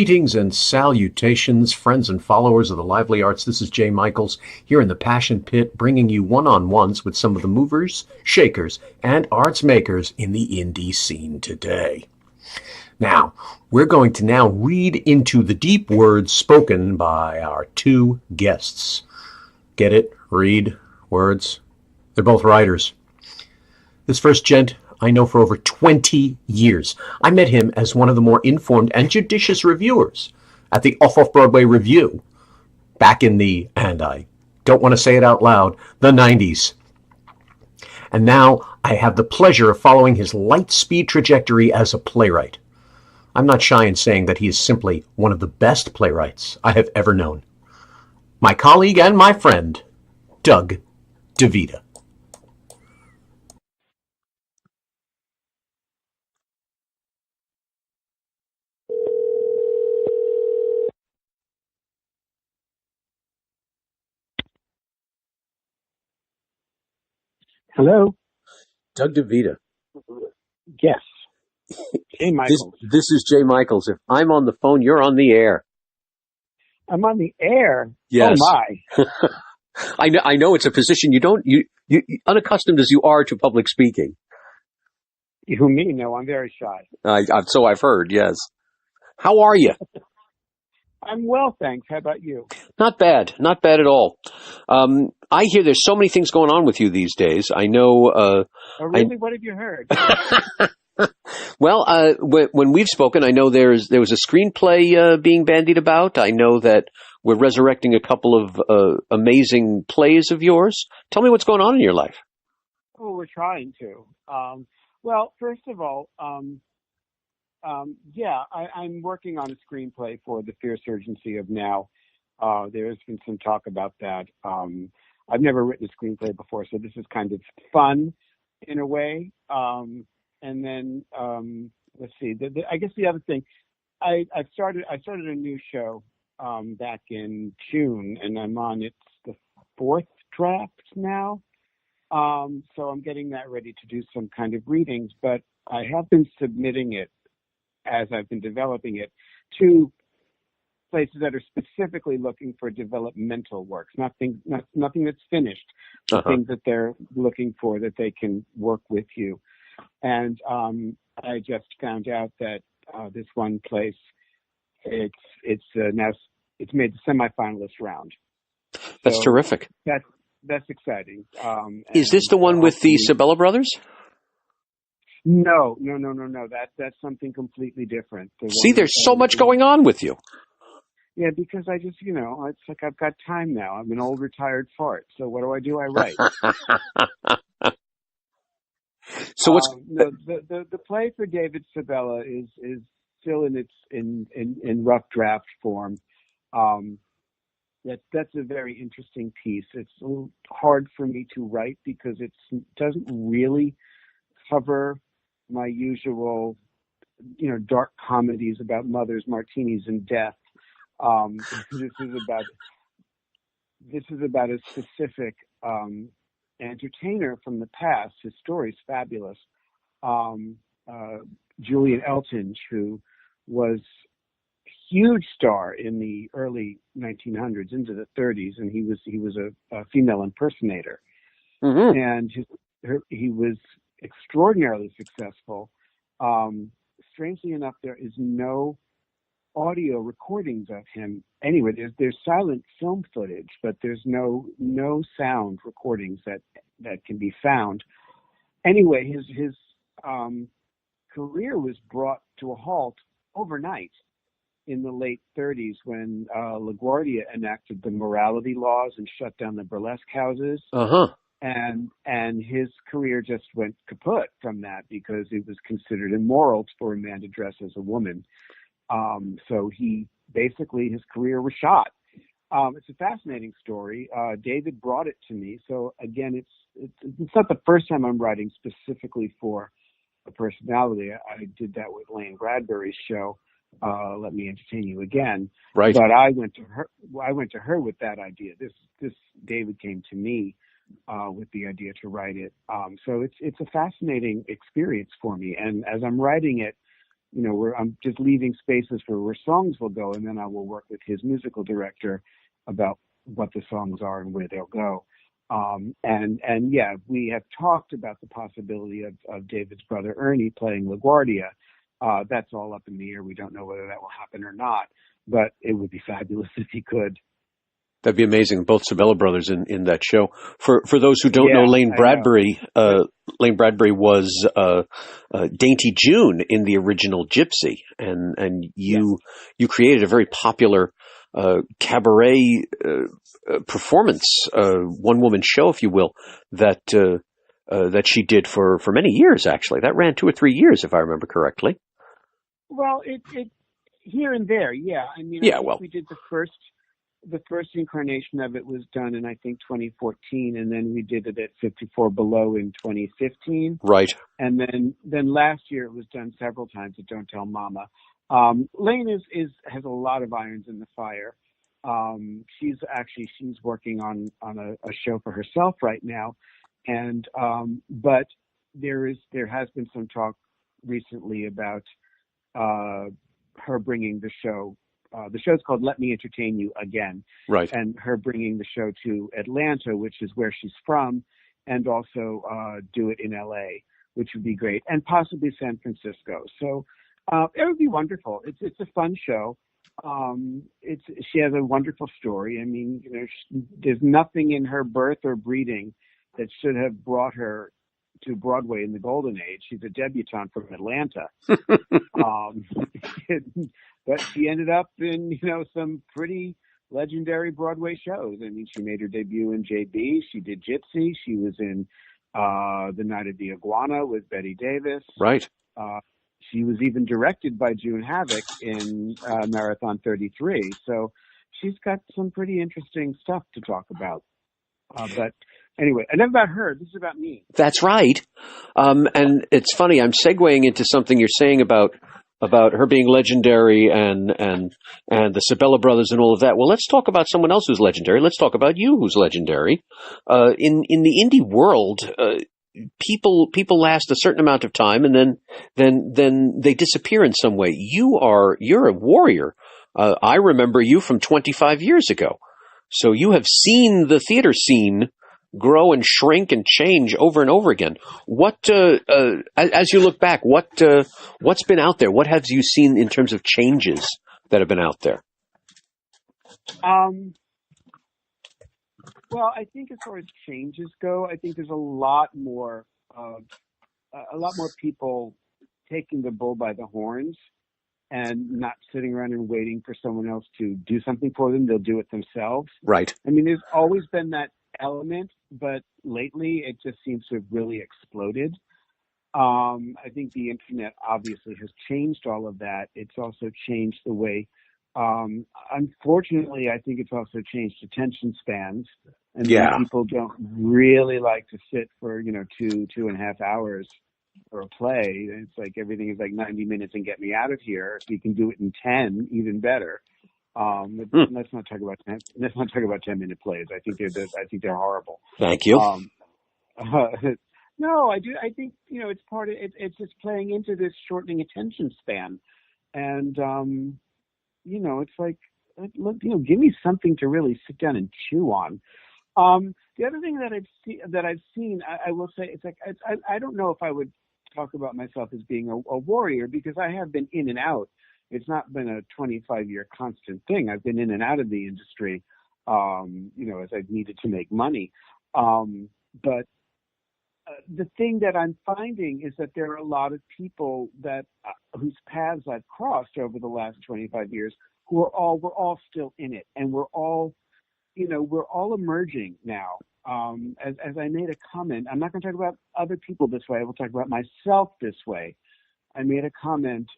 Greetings and salutations, friends and followers of the lively arts. This is Jay Michaels here in the Passion Pit, bringing you one-on-ones with some of the movers, shakers, and arts makers in the indie scene today. Now, we're going to now read into the deep words spoken by our two guests. Get it? Read words. They're both writers. This first gent I know for over 20 years. I met him as one of the more informed and judicious reviewers at the Off-Broadway Review back in the, and I don't want to say it out loud, the 90s. And now I have the pleasure of following his light speed trajectory as a playwright. I'm not shy in saying that he is simply one of the best playwrights I have ever known. My colleague and my friend, Doug DeVita. Hello? Doug DeVita. Yes. Jay Michaels. This is Jay Michaels. If I'm on the phone, you're on the air. I'm on the air? Yes. Oh, my. I know it's a position you unaccustomed as you are to public speaking. You mean? No, I'm very shy. So I've heard, yes. How are you? I'm well, thanks. How about you? Not bad at all. I hear there's so many things going on with you these days. I know. Oh, really? What have you heard? Well, when we've spoken, I know there was a screenplay being bandied about. I know that we're resurrecting a couple of amazing plays of yours. Tell me what's going on in your life. Oh, we're trying to. Well, first of all, I'm working on a screenplay for The Fierce Urgency of Now. There's been some talk about that. I've never written a screenplay before, so this is kind of fun in a way. And then let's see. I guess the other thing, I started a new show back in June, and I'm on its the fourth draft now. So I'm getting that ready to do some kind of readings, but I have been submitting it as I've been developing it to places that are specifically looking for developmental works, nothing that's finished, things that they're looking for that they can work with you. And I just found out that this one place, it's made the semi-finalist round. That's terrific. That's exciting. Is this the one with the Sabella brothers? No. That's something completely different. See, there's so much going on with you. Yeah, because I just, it's like I've got time now. I'm an old retired fart. So what do? I write. So what's the play for David Sabella is still in its rough draft form. That's a very interesting piece. It's a little hard for me to write because it doesn't really cover my usual, dark comedies about mothers, martinis, and death. This is about a specific entertainer from the past. His story is fabulous. Julian Eltinge, who was a huge star in the early 1900s into the 30s, and he was a female impersonator, and he was extraordinarily successful. Strangely enough, there is no audio recordings of him anywhere. There's silent film footage, but there's no sound recordings that can be found. Anyway, his career was brought to a halt overnight in the late 30s when LaGuardia enacted the morality laws and shut down the burlesque houses. And his career just went kaput from that because it was considered immoral for a man to dress as a woman. So his career was shot. It's a fascinating story. David brought it to me. So again, it's not the first time I'm writing specifically for a personality. I did that with Lane Bradbury's show, Let Me Entertain You Again. Right. But I went to her with that idea. This David came to me with the idea to write it. So it's a fascinating experience for me. And as I'm writing it, I'm just leaving spaces for where songs will go, and then I will work with his musical director about what the songs are and where they'll go. And yeah, we have talked about the possibility of David's brother Ernie playing LaGuardia. That's all up in the air. We don't know whether that will happen or not, but it would be fabulous if he could. That'd be amazing. Both Sabella brothers in that show. For those who don't know, Lane Bradbury, Lane Bradbury was Dainty June in the original Gypsy, and you created a very popular cabaret performance, one woman show, if you will, that she did for many years. Actually, that ran 2 or 3 years, if I remember correctly. Well, it here and there, yeah. I mean, we did the first incarnation of it was done in, I think, 2014, and then we did it at 54 Below in 2015. Right. And then last year it was done several times at Don't Tell Mama. Lane has a lot of irons in the fire. She's working on a show for herself right now, and but there has been some talk recently about her bringing the show. The show's called Let Me Entertain You Again. Right. And her bringing the show to Atlanta, which is where she's from, and also do it in LA, which would be great, and possibly San Francisco. So it would be wonderful. It's a fun show. She has a wonderful story. I mean, there's nothing in her birth or breeding that should have brought her to Broadway in the golden age. She's a debutante from Atlanta. But she ended up in, some pretty legendary Broadway shows. I mean, she made her debut in JB. She did Gypsy. She was in The Night of the Iguana with Betty Davis. Right. She was even directed by June Havoc in Marathon 33. So she's got some pretty interesting stuff to talk about. But anyway, enough about her. This is about me. That's right. And it's funny. I'm segueing into something you're saying about her being legendary and the Sabella brothers and all of that. Well, let's talk about someone else who's legendary. Let's talk about you, who's legendary. In the indie world, people last a certain amount of time and then they disappear in some way. You're a warrior. I remember you from 25 years ago. So you have seen the theater scene grow and shrink and change over and over again. What, as you look back, what's been out there? What have you seen in terms of changes that have been out there? Well, I think as far as changes go, I think there's a lot more people taking the bull by the horns and not sitting around and waiting for someone else to do something for them. They'll do it themselves. Right. I mean, there's always been that element, but lately it just seems to have really exploded. I think the internet obviously has changed all of that. It's also changed the way, unfortunately, I think it's also changed attention spans. And people don't really like to sit for, 2.5 hours for a play. It's like everything is like 90 minutes and get me out of here. If you can do it in 10, even better. Let's not talk about 10-minute plays. I think they're horrible. Thank you. No, I do. I think it's part of it. It's just playing into this shortening attention span, and it's like, look, give me something to really sit down and chew on. The other thing that I've seen, I will say, it's like I don't know if I would talk about myself as being a warrior, because I have been in and out. It's not been a 25-year constant thing. I've been in and out of the industry, as I've needed to make money. But the thing that I'm finding is that there are a lot of people that whose paths I've crossed over the last 25 years we're all still in it, and we're all emerging now. As I made a comment, I'm not going to talk about other people this way. I will talk about myself this way. I made a comment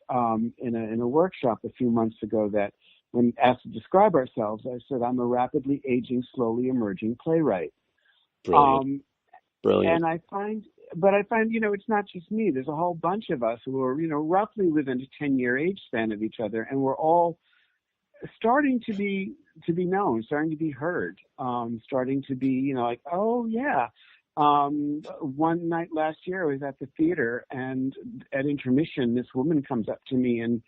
in a workshop a few months ago that when asked to describe ourselves, I said, I'm a rapidly aging, slowly emerging playwright. Brilliant. Brilliant. And I find, it's not just me. There's a whole bunch of us who are, roughly within a 10-year age span of each other, and we're all starting to be known, starting to be heard, starting to be, like, oh yeah, One night last year, I was at the theater, and at intermission, this woman comes up to me and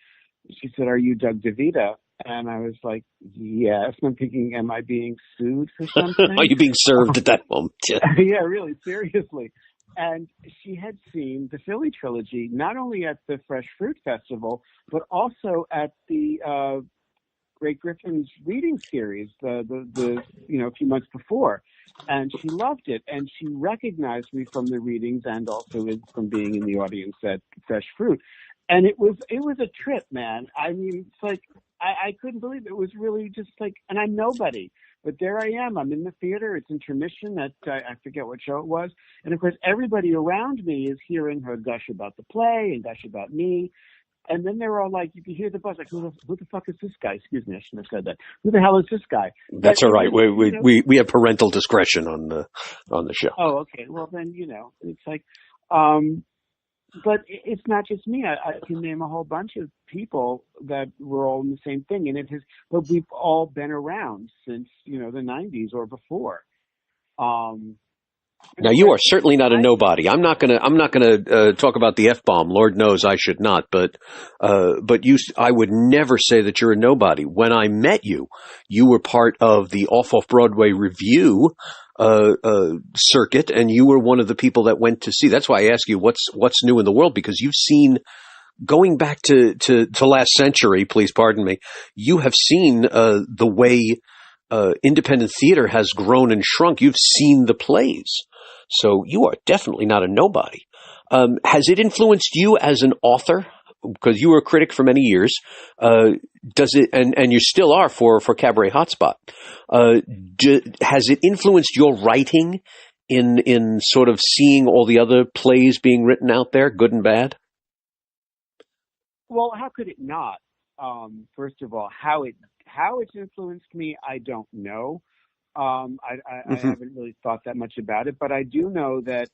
she said, "Are you Doug DeVita?" And I was like, "Yes." And I'm thinking, am I being sued for something? Are you being served at that moment? Yeah. Yeah, really, seriously. And she had seen the Phillie Trilogy, not only at the Fresh Fruit Festival, but also at the Great Griffon's reading series, the a few months before. And she loved it, and she recognized me from the readings and also from being in the audience at Fresh Fruit. And it was a trip, man. I mean, it's like I couldn't believe it. It was really just like, and I'm nobody, but there I am. I'm in the theater. It's intermission at I forget what show it was, and of course everybody around me is hearing her gush about the play and gush about me. And then they're all like, you can hear the buzz, like, who the fuck is this guy? Excuse me, I shouldn't have said that. Who the hell is this guy? That's all right. We have parental discretion on the show. Oh, okay. Well, then, it's like, but it's not just me. I can name a whole bunch of people that were all in the same thing. And but we've all been around since, the 90s or before. Now, you are certainly not a nobody. I'm not gonna talk about the F-bomb. Lord knows I should not. But I would never say that you're a nobody. When I met you, you were part of the Off-Broadway review circuit, and you were one of the people that went to see. That's why I ask you what's new in the world, because you've seen, going back to last century. Please pardon me. You have seen the way independent theater has grown and shrunk. You've seen the plays. So you are definitely not a nobody. Has it influenced you as an author? Because you were a critic for many years. Does it, and you still are for Cabaret Hotspot. Has it influenced your writing in sort of seeing all the other plays being written out there, good and bad? Well, how could it not? First of all, how it's influenced me, I don't know. I haven't really thought that much about it, but I do know that,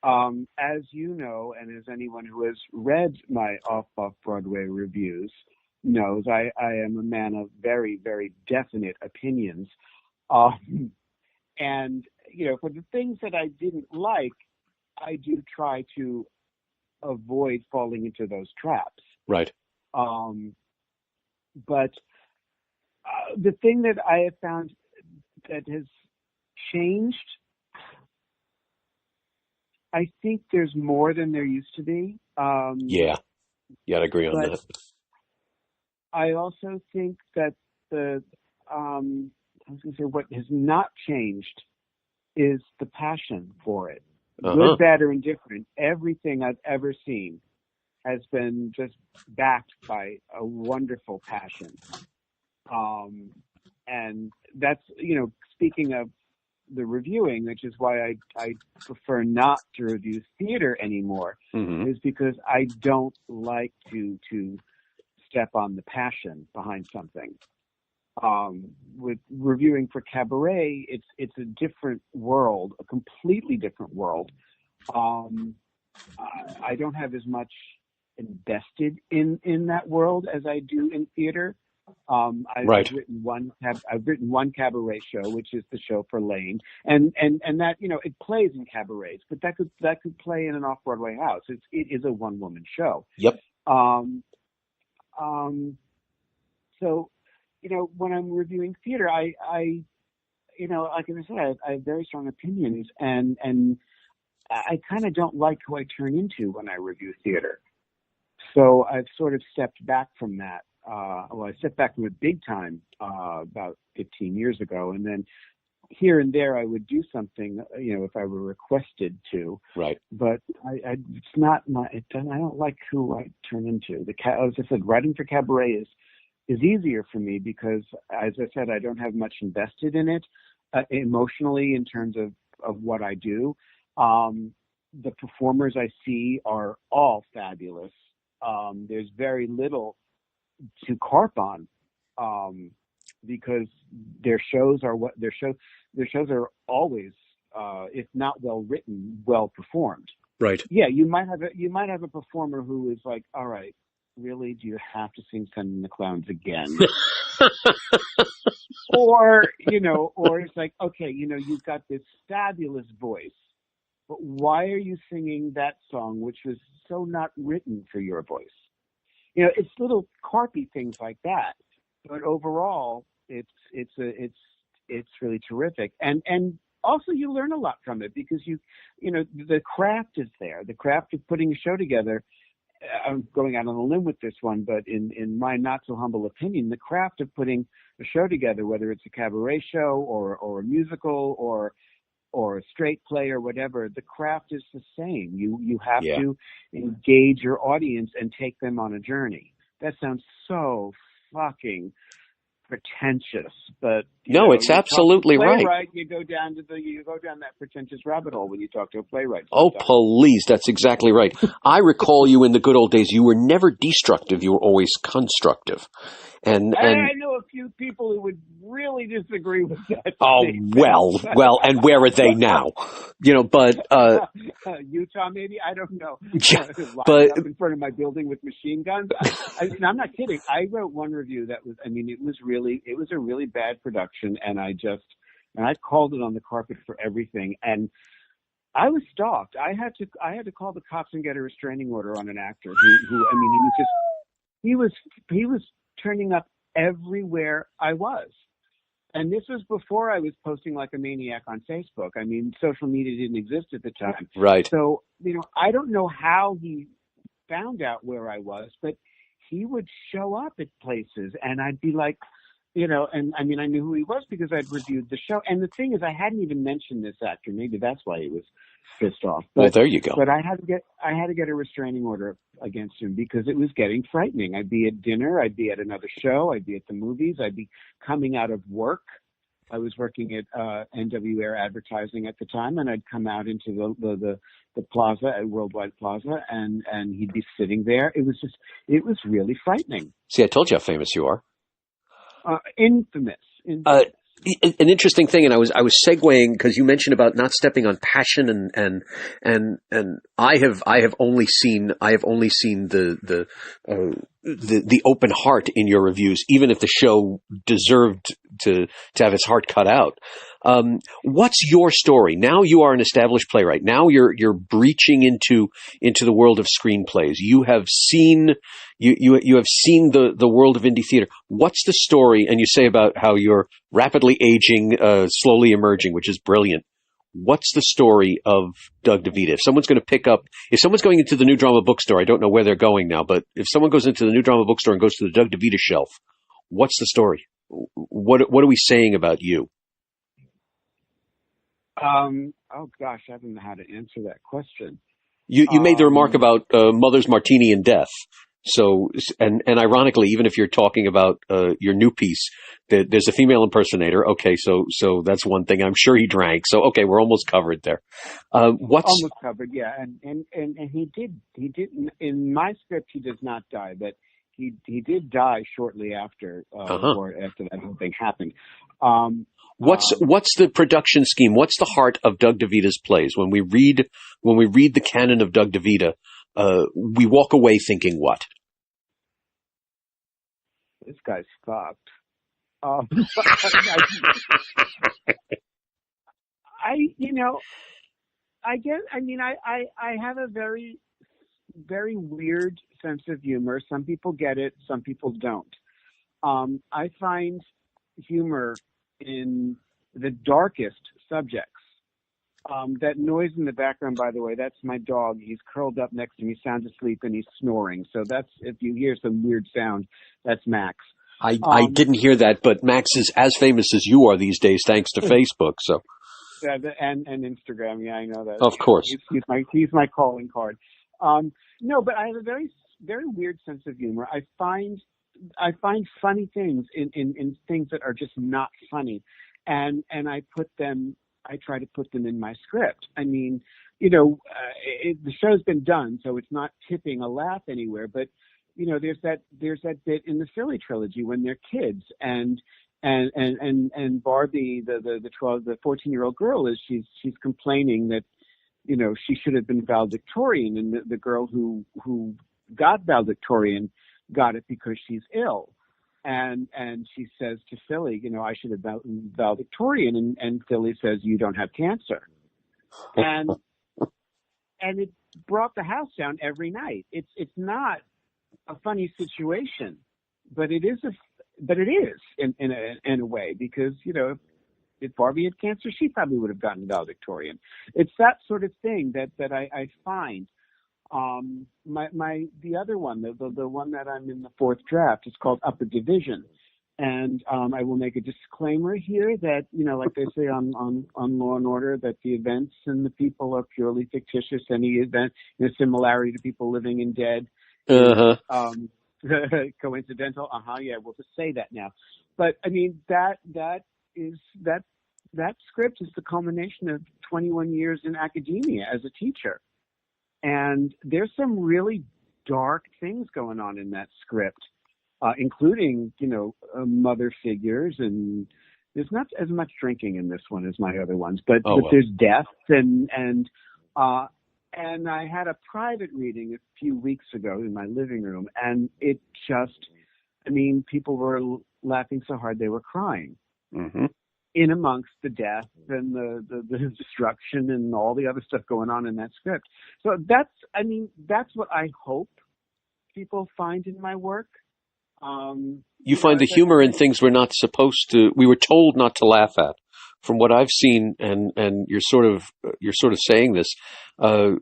as you know, and as anyone who has read my off-Broadway reviews knows, I am a man of very, very definite opinions. And, for the things that I didn't like, I do try to avoid falling into those traps. Right. But the thing that I have found that has changed, I think there's more than there used to be. Yeah, I'd agree on that. I also think that I was going to say what has not changed is the passion for it. Good, bad, or indifferent. Everything I've ever seen has been just backed by a wonderful passion. And that's, speaking of the reviewing, which is why I prefer not to review theater anymore, is because I don't like to step on the passion behind something. With reviewing for Cabaret, it's a different world, a completely different world. I don't have as much invested in that world as I do in theater. I've written one cabaret show, which is the show for Lane, and that it plays in cabarets, but that could play in an off-Broadway house. It is a one-woman show. Yep. So when I'm reviewing theater, I like I said, I have very strong opinions, and I kind of don't like who I turn into when I review theater. So I've sort of stepped back from that. I stepped back from it big time about 15 years ago, and then here and there I would do something, if I were requested to. Right. But it's not I don't like who I turn into. As I said, writing for Cabaret is easier for me because, as I said, I don't have much invested in it emotionally in terms of what I do. The performers I see are all fabulous. There's very little to carp on, because their shows are always, if not well written, well performed. Right. Yeah, you might have a performer who is like, all right, really, do you have to sing "Send in the Clowns" again? or it's like, okay, you've got this fabulous voice, but why are you singing that song, which was so not written for your voice? You know, it's little carpy things like that, but overall, it's really terrific. And also you learn a lot from it because you know, the craft is there. The craft of putting a show together. I'm going out on a limb with this one, but in my not so humble opinion, the craft of putting a show together, whether it's a cabaret show or a musical or a straight play or whatever, the craft is the same. You have to engage your audience and take them on a journey. That sounds so fucking pretentious, but no, it's absolutely right. You go down that pretentious rabbit hole when you talk to a playwright. Oh, please, that's exactly right. I recall you in the good old days. You were never destructive; you were always constructive. And I know a few people who would really disagree with that. Oh, well, and where are they now? You know, but Utah, maybe, I don't know. Yeah, but up in front of my building with machine guns. I'm not kidding. I wrote one review that was, I mean, it was a really bad production, and I called it on the carpet for everything, and I was stalked. I had to call the cops and get a restraining order on an actor who I mean, he was turning up everywhere I was. And this was before I was posting like a maniac on Facebook. I mean, social media didn't exist at the time. Right. So, you know, I don't know how he found out where I was, but he would show up at places and I'd be like, you know, and I mean, I knew who he was because I'd reviewed the show. And the thing is, I hadn't even mentioned this actor. Maybe that's why he was pissed off. But, well, there you go. But I had to get a restraining order against him because it was getting frightening. I'd be at dinner, I'd be at another show, I'd be at the movies, I'd be coming out of work. I was working at NWA Advertising at the time, and I'd come out into the plaza at Worldwide Plaza, and he'd be sitting there. It was really frightening. See, I told you how famous you are. Infamous. An interesting thing, and I was segueing because you mentioned about not stepping on passion, and I have only seen the open heart in your reviews, even if the show deserved to have its heart cut out. What's your story? Now you are an established playwright. Now you're breaching into the world of screenplays. You have seen the world of indie theater. What's the story? And you say about how you're rapidly aging, slowly emerging, which is brilliant. What's the story of Doug DeVita? If someone's going into the New Drama Bookstore, I don't know where they're going now, but if someone goes into the New Drama Bookstore and goes to the Doug DeVita shelf, what's the story? What are we saying about you? Oh gosh, I don't know how to answer that question. You made the remark about Mother's Martini and Death. So, and ironically, even if you're talking about your new piece, there's a female impersonator. Okay, so that's one thing. I'm sure he drank. So, okay, we're almost covered there. Almost covered, yeah. And he did in my script. He does not die, but he did die shortly after or after that whole thing happened. What's the production scheme? What's the heart of Doug DeVita's plays? When we read the canon of Doug DeVita, we walk away thinking what? This guy's fucked. I have a very, very weird sense of humor. Some people get it, some people don't. I find humor in the darkest subjects. That noise in the background, by the way, that's my dog. He's curled up next to me, sound asleep, and he's snoring. So that's, if you hear some weird sound, that's Max. I didn't hear that, but Max is as famous as you are these days, thanks to Facebook. So, yeah, and Instagram. Yeah, I know that. Of course, he's my calling card. No, but I have a very, very weird sense of humor. I find funny things in things that are just not funny, and I try to put them in my script. I mean, the show's been done, so it's not tipping a laugh anywhere. But there's that bit in the Phillie Trilogy when they're kids, and Barbie, the 14-year-old girl, she's complaining that she should have been valedictorian, and the girl who got valedictorian got it because she's ill. And she says to Phillie, I should have been valedictorian. And Phillie says, you don't have cancer. And it brought the house down every night. It's not a funny situation, but it is in a way, because, you know, if Barbie had cancer, she probably would have gotten valedictorian. It's that sort of thing that I find. The other one, the one that I'm in the fourth draft, is called Upper Division. And I will make a disclaimer here that, you know, like they say on Law and Order, that the events and the people are purely fictitious. Any event, you know, similarity to people living and dead, coincidental. Yeah, we'll just say that now. But I mean, that script is the culmination of 21 years in academia as a teacher, and there's some really dark things going on in that script. Including, you know, mother figures, and there's not as much drinking in this one as my other ones, but there's death and I had a private reading a few weeks ago in my living room, and it just, I mean, people were laughing so hard they were crying. Mm-hmm. In amongst the death and the destruction and all the other stuff going on in that script. So that's what I hope people find in my work. You find the humor in things we were told not to laugh at. From what I've seen, and you're sort of saying this,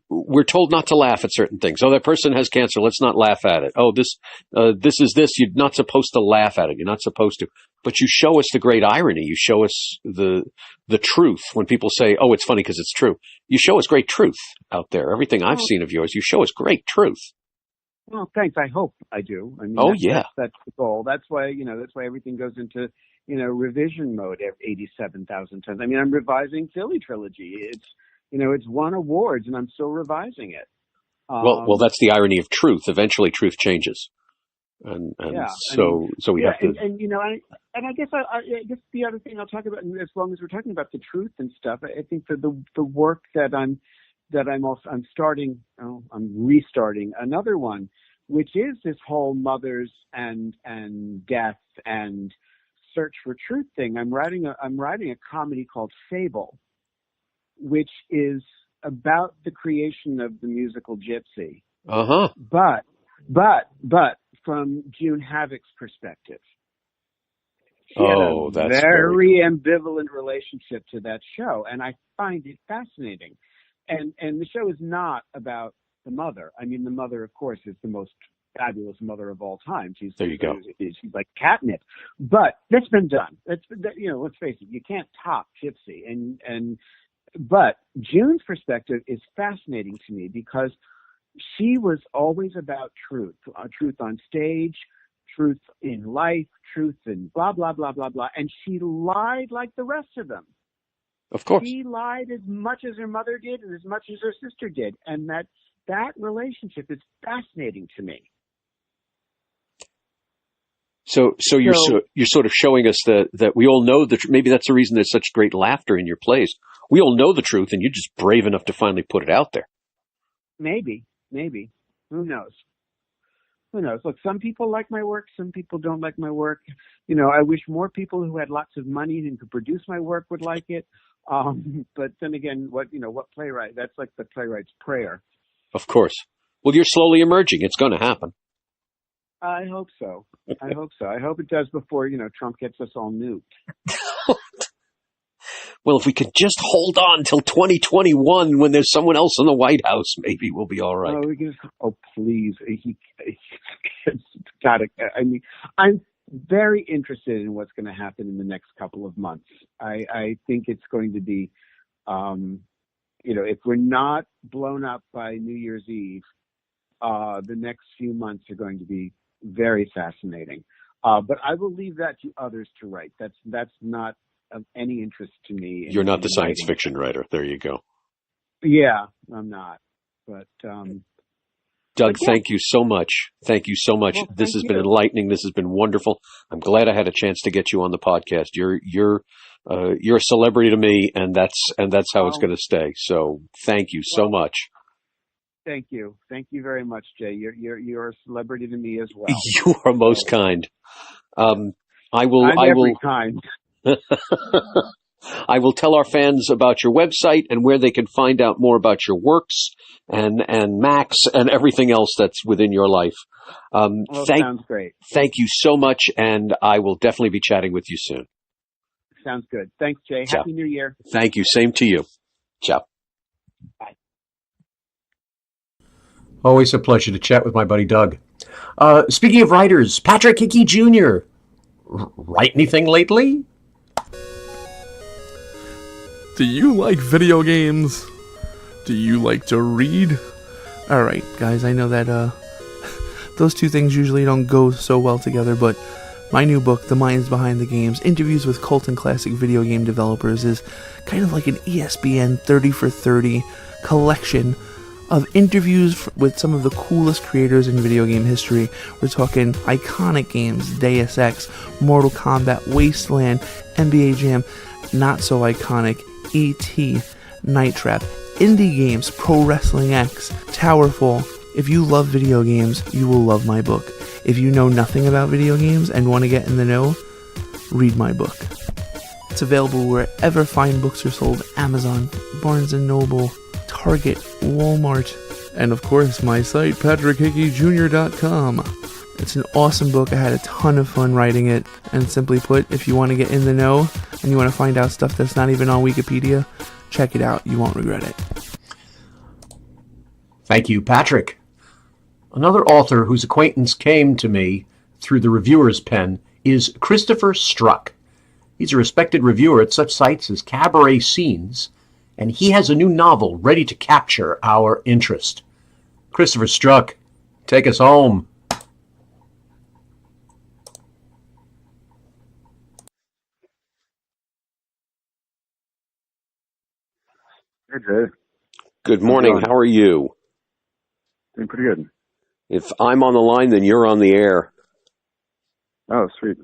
we're told not to laugh at certain things. Oh, that person has cancer, let's not laugh at it. Oh, this is this, you're not supposed to laugh at it. You're not supposed to. But you show us the great irony. You show us the truth. When people say, oh, it's funny because it's true. You show us great truth out there. Everything I've seen of yours, you show us great truth. Well, thanks. I hope I do. I mean, that's the goal. That's why everything goes into, you know, revision mode 87,000 times. I mean, I'm revising Phillie Trilogy. It's won awards, and I'm still revising it. Well, that's the irony of truth. Eventually, truth changes, so we have to. And you know, I guess I guess the other thing I'll talk about, as long as we're talking about the truth and stuff, I think that the work that I'm restarting another one, which is this whole mothers and death and search for truth thing. I'm writing a comedy called Fable, which is about the creation of the musical Gypsy. But from June Havoc's perspective. She had a very ambivalent relationship to that show, and I find it fascinating. And the show is not about the mother. I mean, the mother, of course, is the most fabulous mother of all time. There you go. She's like catnip. But that's been done. You know, let's face it, you can't top Gypsy. But June's perspective is fascinating to me because she was always about truth. Truth on stage, truth in life, truth in blah, blah, blah, blah, blah. And she lied like the rest of them. Of course. She lied as much as her mother did and as much as her sister did. And that relationship is fascinating to me. So you're sort of showing us that we all know maybe that's the reason there's such great laughter in your plays. We all know the truth, and you're just brave enough to finally put it out there. Maybe. Who knows? Look, some people like my work, some people don't like my work. You know, I wish more people who had lots of money and could produce my work would like it. But then again, what playwright? That's like the playwright's prayer. Of course. Well, you're slowly emerging. It's going to happen. I hope so. I hope it does before, you know, Trump gets us all nuked. Well, if we could just hold on till 2021 when there's someone else in the White House, maybe we'll be all right. Please. I mean, I'm very interested in what's going to happen in the next couple of months. I think it's going to be, you know, if we're not blown up by New Year's Eve, the next few months are going to be very fascinating. But I will leave that to others to write. That's not of any interest to me. You're not the science fiction writer. There you go. Yeah, I'm not. But Doug, thank you so much. Thank you so much. This has been enlightening. This has been wonderful. I'm glad I had a chance to get you on the podcast. You're a celebrity to me, and that's how it's going to stay. So thank you so much. Thank you very much, Jay. You're a celebrity to me as well. You are most kind. I will. Every kind. I will tell our fans about your website and where they can find out more about your works and Max and everything else that's within your life. Sounds great. Thank you so much, and I will definitely be chatting with you soon. Sounds good. Thanks, Jay. Ciao. Happy New Year. Thank you. Same to you. Ciao. Bye. Always a pleasure to chat with my buddy Doug. Speaking of writers, Patrick Hickey Jr. Write anything lately? Do you like video games? Do you like to read? Alright, guys, I know that those two things usually don't go so well together, but my new book, The Minds Behind the Games, Interviews with Cult and Classic Video Game Developers, is kind of like an ESPN 30 for 30 collection of interviews with some of the coolest creators in video game history. We're talking iconic games, Deus Ex, Mortal Kombat, Wasteland, NBA Jam, not so iconic, E.T., Night Trap, indie games, Pro Wrestling X, Towerfall. If you love video games, you will love my book. If you know nothing about video games and want to get in the know, read my book. It's available wherever fine books are sold: Amazon, Barnes & Noble, Target, Walmart, and of course my site, patrickhickeyjr.com. It's an awesome book. I had a ton of fun writing it, and simply put, if you want to get in the know and you want to find out stuff that's not even on Wikipedia, check it out. You won't regret it. Thank you, Patrick. Another author whose acquaintance came to me through the reviewer's pen is Christopher Struck. He's a respected reviewer at such sites as Cabaret Scenes, and he has a new novel ready to capture our interest. Christopher Struck, take us home. Hey, Jay. Good morning. How are you? Doing pretty good. If I'm on the line, then you're on the air. Oh, sweet.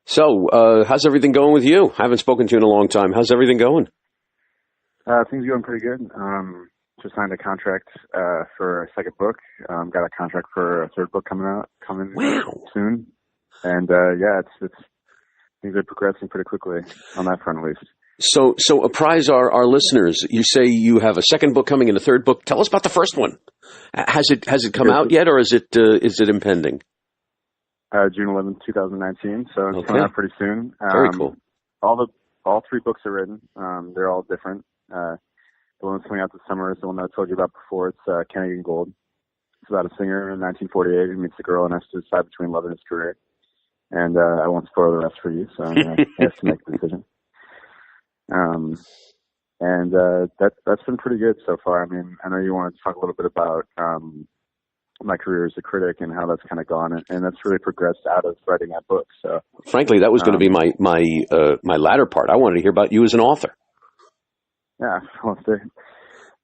So, how's everything going with you? I haven't spoken to you in a long time. How's everything going? Things are going pretty good. Just signed a contract for a second book. Got a contract for a third book coming soon. And yeah, it's things are progressing pretty quickly on that front, at least. So apprise our listeners. You say you have a second book coming and a third book. Tell us about the first one. Has it come out yet, or is it impending? June 11th, 2019. So it's coming out pretty soon. Very cool. All three books are written. They're all different. The one that's coming out this summer is the one that I told you about before. It's Kennedy Gold. It's about a singer in 1948 who meets a girl and has to decide between love and his career. And I won't spoil the rest for you, so I'm going to have to make the decision. That's been pretty good so far. I mean, I know you want to talk a little bit about my career as a critic and how that's kind of gone, and that's really progressed out of writing that book. So, frankly, that was going to be my latter part. I wanted to hear about you as an author. Yeah, well,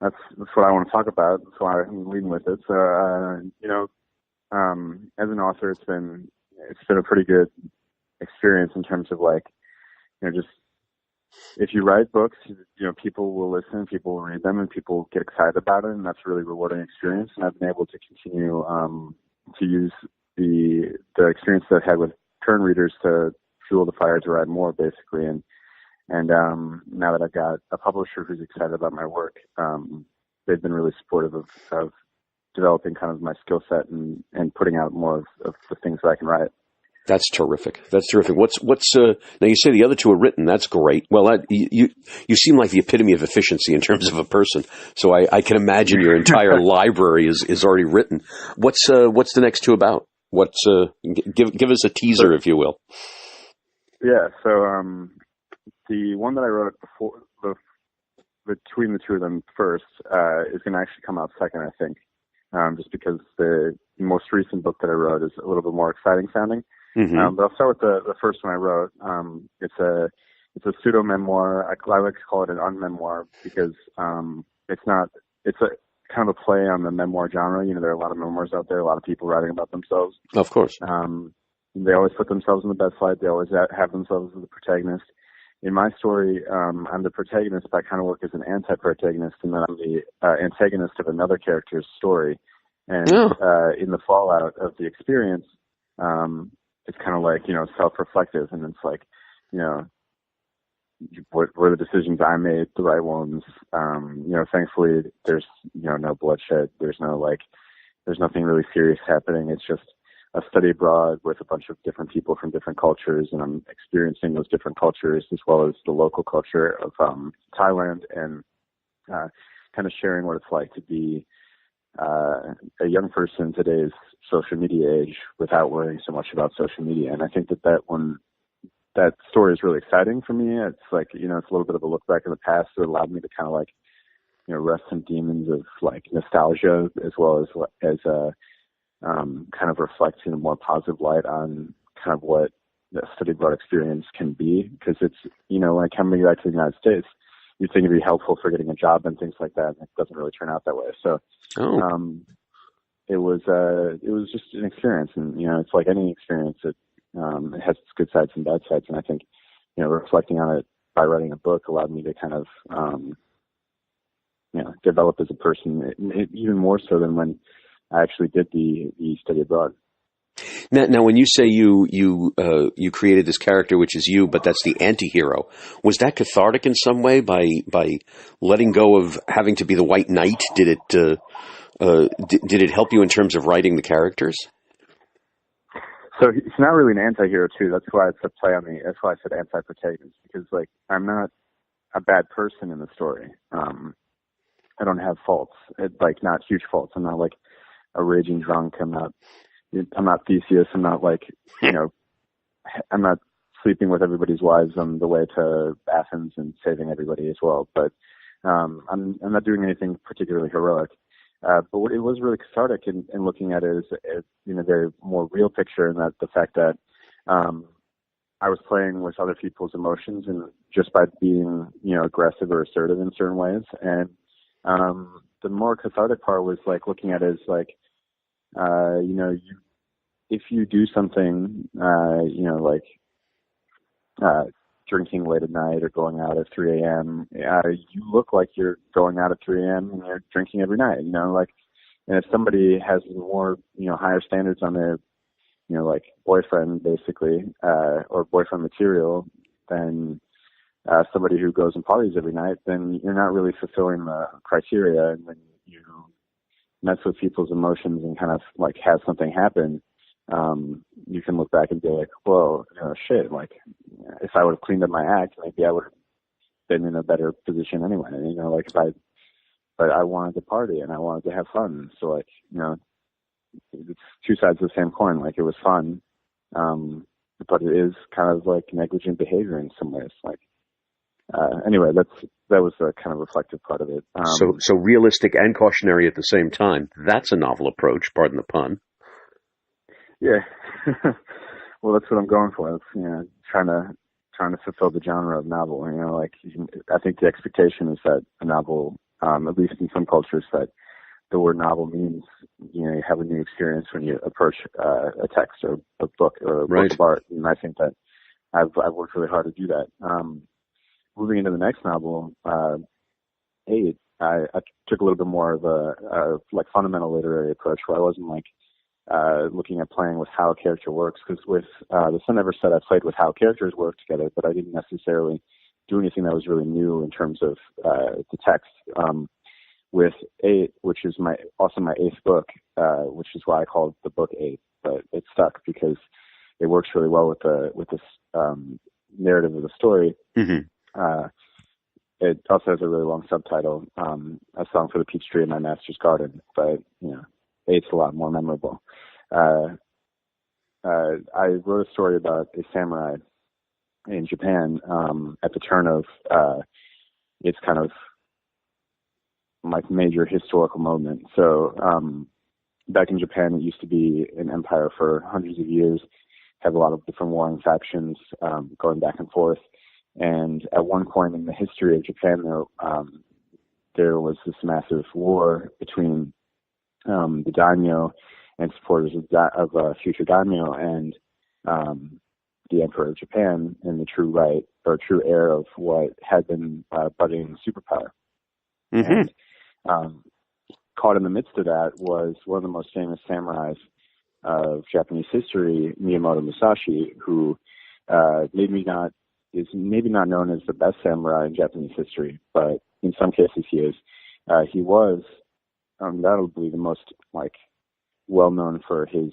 that's what I want to talk about. That's why I'm leading with it. So, as an author, it's been a pretty good experience in terms of just. If you write books, people will listen, people will read them, and people get excited about it, and that's a really rewarding experience. And I've been able to continue to use the experience that I had with current readers to fuel the fire to write more, basically. And now that I've got a publisher who's excited about my work, they've been really supportive of developing kind of my skill set and putting out more of the things that I can write. That's terrific. What's now you say the other two are written. That's great. Well, you seem like the epitome of efficiency in terms of a person. So I can imagine your entire library is already written. What's the next two about? Give us a teaser, if you will. Yeah. So the one that I wrote before between the two of them first is going to actually come out second, I think, just because the most recent book that I wrote is a little bit more exciting sounding. Mm-hmm. But I'll start with the first one I wrote. It's a pseudo memoir. I like to call it an unmemoir because it's a kind of a play on the memoir genre. There are a lot of memoirs out there, a lot of people writing about themselves. Of course. They always put themselves in the best light. They always have themselves as the protagonist. In my story, I'm the protagonist, but I kind of work as an anti-protagonist, and then I'm the antagonist of another character's story. And in the fallout of the experience, it's kind of like, self-reflective, and it's like, were the decisions I made the right ones? Thankfully there's, no bloodshed. There's nothing really serious happening. It's just a study abroad with a bunch of different people from different cultures, and I'm experiencing those different cultures as well as the local culture of Thailand, and kind of sharing what it's like to be a young person in today's social media age without worrying so much about social media. And I think that story is really exciting for me. It's like, it's a little bit of a look back in the past. It allowed me to kind of rest some demons of nostalgia, as well as kind of reflect in a more positive light on kind of what the study abroad experience can be. Because it's, when coming back to the United States, you'd think it'd be helpful for getting a job and things like that, and it doesn't really turn out that way. So, it was just an experience, and it's like any experience. It has its good sides and bad sides, and I think reflecting on it by writing a book allowed me to kind of develop as a person, even more so than when I actually did the study abroad. Now, when you say you created this character, which is you, but that's the anti-hero, was that cathartic in some way by letting go of having to be the white knight? Did it help you in terms of writing the characters? So he's not really an anti-hero too. That's why it's a play on the. That's why I said anti-protagonist, because I'm not a bad person in the story. I don't have faults, not huge faults. I'm not a raging drunk. I'm not Theseus. I'm not I'm not sleeping with everybody's wives on the way to Athens and saving everybody as well. But I'm not doing anything particularly heroic. But it was really cathartic in looking at it as a very more real picture, and that the fact that I was playing with other people's emotions, and just by being aggressive or assertive in certain ways. And the more cathartic part was looking at it as if you do something, drinking late at night or going out at 3 a.m., you look like you're going out at 3 a.m. and you're drinking every night, and if somebody has more, higher standards on their, boyfriend, basically, or boyfriend material than somebody who goes and parties every night, then you're not really fulfilling the criteria. And when you mess with people's emotions and kind of have something happen, you can look back and be like, well, shit, if I would have cleaned up my act, maybe I would have been in a better position anyway. But I wanted to party and I wanted to have fun. So it's two sides of the same coin. It was fun. But it is kind of negligent behavior in some ways. Anyway, that was the kind of reflective part of it. So realistic and cautionary at the same time. That's a novel approach, pardon the pun. Yeah. Well, that's what I'm going for. It's, trying to fulfill the genre of novel. I think the expectation is that a novel, at least in some cultures, that the word novel means, you have a new experience when you approach a text or a book or a right. Work of art. And I think that I've worked really hard to do that. Moving into the next novel, 8, I took a little bit more of a fundamental literary approach, where I wasn't looking at playing with how a character works, because with The Sun Never Set, I played with how characters work together, but I didn't necessarily do anything that was really new in terms of the text. With 8, which is also my 8th book, which is why I called the book 8, but it stuck because it works really well with this narrative of the story. Mm-hmm. It also has a really long subtitle, A Song for the Peach Tree in My Master's Garden, but 8's a lot more memorable. I wrote a story about a samurai in Japan at the turn of its kind of major historical moment. So back in Japan, it used to be an empire for hundreds of years, have a lot of different warring factions going back and forth. And at one point in the history of Japan, there was this massive war between the daimyo and supporters of future daimyo and the Emperor of Japan, and the true right or true heir of what had been budding superpower. Mm-hmm. And caught in the midst of that was one of the most famous samurais of Japanese history, Miyamoto Musashi, who maybe not is maybe not known as the best samurai in Japanese history, but in some cases he is. He was undoubtedly the most well known for his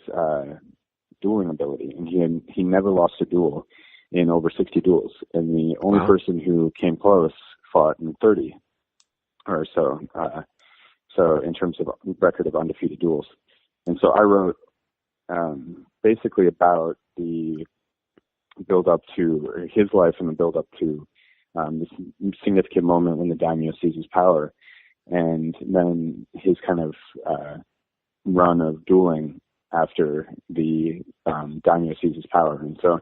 dueling ability, and he never lost a duel in over 60 duels, and the only person who came close fought in 30 or so. So in terms of record of undefeated duels, and so I wrote basically about the build up to his life and the build up to this significant moment when the daimyo seizes power, and then his kind of run of dueling after the daimyo seizes power. And so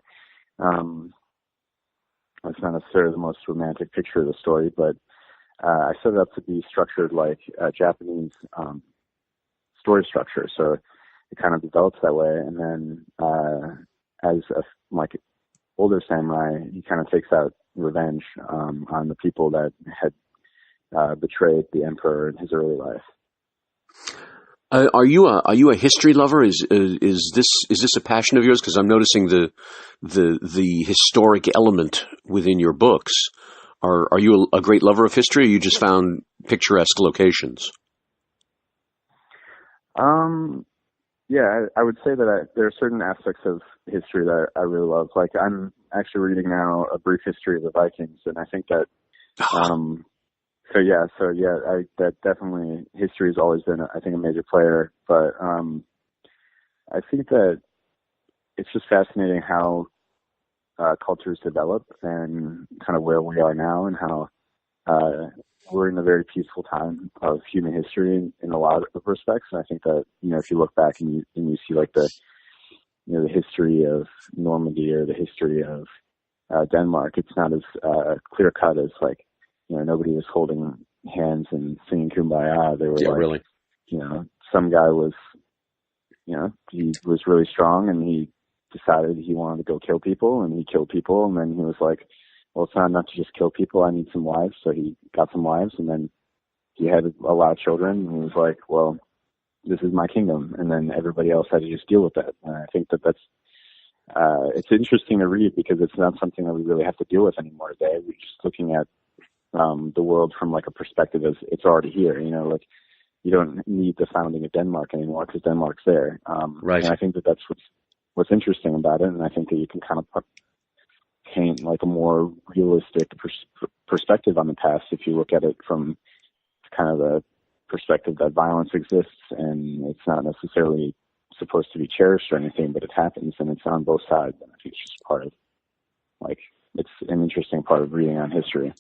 it's not necessarily the most romantic picture of the story, but I set it up to be structured like a Japanese story structure. So it kind of develops that way, and then as a older samurai, he kind of takes out revenge on the people that had betrayed the emperor in his early life. Are you a history lover? Is this a passion of yours? Because I'm noticing the historic element within your books. Are you a great lover of history, or you just found picturesque locations? Yeah, I would say that there are certain aspects of history that I really love. Like, I'm actually reading now A Brief History of the Vikings, and I think that, that definitely history has always been, I think, a major player. But I think that it's just fascinating how cultures develop and kind of where we are now, and how we're in a very peaceful time of human history in a lot of respects. And I think that, if you look back and you see the history of Normandy or the history of Denmark, it's not as clear cut as nobody was holding hands and singing Kumbaya. They were really, some guy was, he was really strong, and he decided he wanted to go kill people, and he killed people, and then he was like, well, it's not enough to just kill people. I need some wives. So he got some wives, and then he had a lot of children, and he was like, well, this is my kingdom. And then everybody else had to just deal with that. And I think that's it's interesting to read, because it's not something that we really have to deal with anymore today. We're just looking at the world from a perspective as it's already here. You don't need the founding of Denmark anymore, because Denmark's there. Right. And I think that's what's interesting about it. And I think that you can kind of paint a more realistic perspective on the past if you look at it from kind of the perspective that violence exists, and it's not necessarily supposed to be cherished or anything, but it happens, and it's on both sides. And I think it's just part of it's an interesting part of reading on history.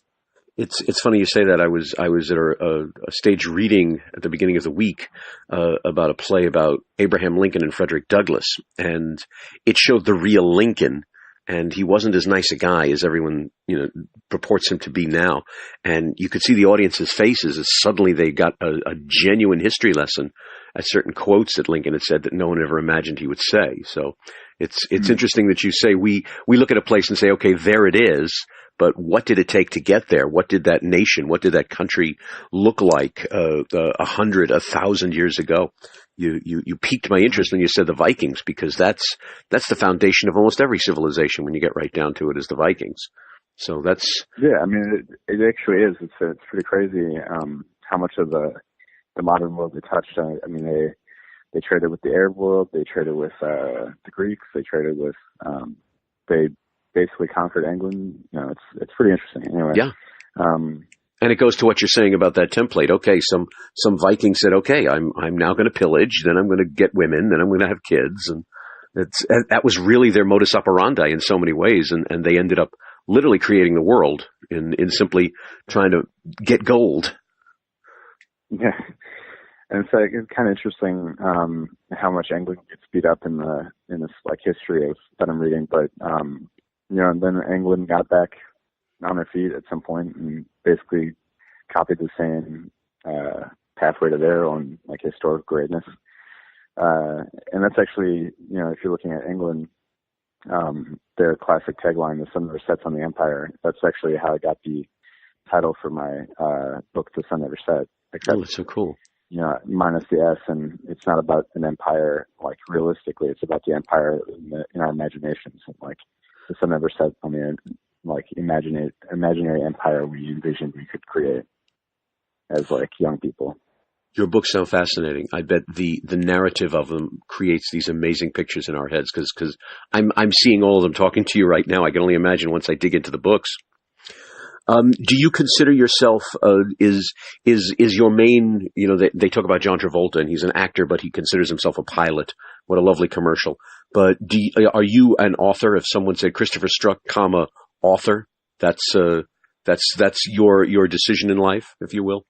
It's funny you say that. I was at a stage reading at the beginning of the week about a play about Abraham Lincoln and Frederick Douglass, and it showed the real Lincoln. And he wasn't as nice a guy as everyone, purports him to be now. And you could see the audience's faces as suddenly they got a genuine history lesson at certain quotes that Lincoln had said that no one ever imagined he would say. So it's interesting that you say we look at a place and say, okay, there it is. But what did it take to get there? What did that nation, what did that country look like 100, 1,000 years ago? You piqued my interest when you said the Vikings, because that's the foundation of almost every civilization when you get right down to it, is the Vikings. So that's... Yeah, I mean, it actually is. It's pretty crazy how much of the modern world they touched. I mean, they traded with the Arab world, they traded with the Greeks, they traded with... they basically conquered England. It's pretty interesting. Anyway. Yeah. And it goes to what you're saying about that template. Okay, some Vikings said, okay, I'm now going to pillage, then I'm going to get women, then I'm going to have kids, and that was really their modus operandi in so many ways, and they ended up literally creating the world in simply trying to get gold. Yeah, and so it's kind of interesting how much England gets beat up in this history that I'm reading, but and then England got back on their feet at some point and basically copied the same pathway to their own historic greatness. And that's actually, if you're looking at England, their classic tagline, "The sun never sets on the empire." That's actually how I got the title for my book, "The Sun Never Set." Except, that's so cool. Minus the S, and it's not about an empire realistically. It's about the empire in our imaginations. And, the sun never set on like imaginary empire we envisioned we could create as like young people. Your books sound fascinating. I bet the narrative of them creates these amazing pictures in our heads, because I'm seeing all of them talking to you right now. I can only imagine once I dig into the books. Do you consider yourself, is your main, they talk about John Travolta and he's an actor, but he considers himself a pilot. What a lovely commercial. But are you an author? If someone said Christopher Struck, author, that's your decision in life, if you will?